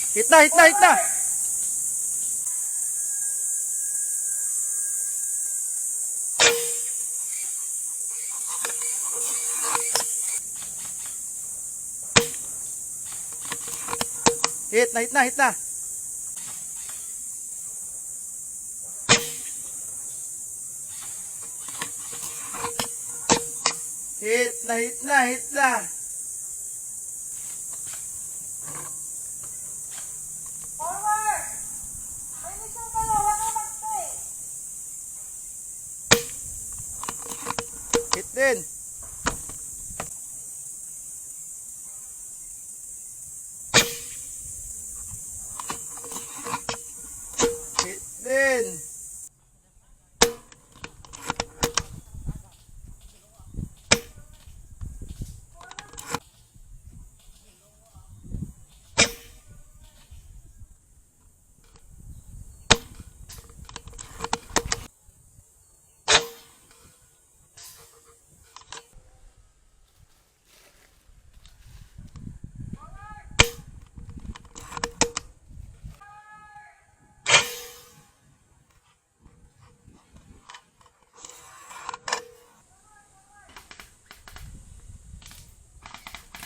Hit na, hit na, hit na. Hit na, hit na, hit na. Hit na, hit na, hit na. Forward! May mission kayo, wag kang mag-stay. Hit din. Hit din.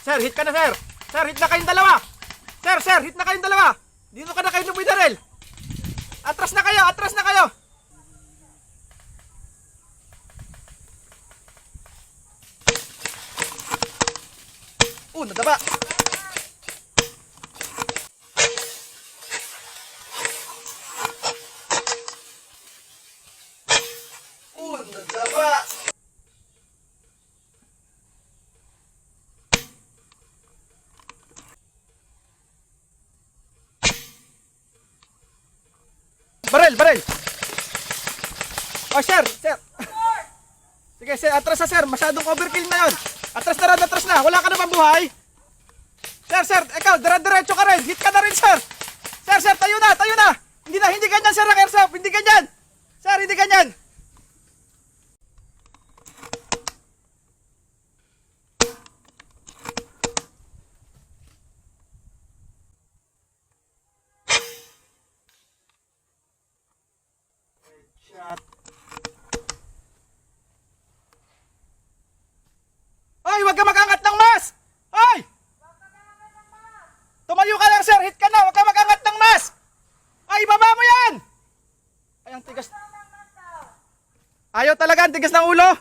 Sir, hit ka na, sir. Sir, hit na kayong dalawa. Sir, hit na kayong dalawa. Dito ka na kayo lumoy, Darrell. Atras na kayo, atras na kayo. Nadaba. Nadaba. Barel. Oh, sir. Sige, sir, atras na, sir. Masyadong overkill na yun. Atras na. Wala ka na bang buhay? Sir, ikaw, diretso ka rin. Hit ka na rin, sir. Sir, tayo na. Hindi ganyan, sir, ang airsoft. Hindi ganyan. Sir, hindi ganyan. Shot. Ay, wag ka mag-angat ng mas! Ay! Tumayo ka lang, sir! Hit ka na! Wag ka mag-angat ng mas! Ay, ibaba mo yan! Ay, ang tigas. Ayaw talaga, ang tigas ng ulo!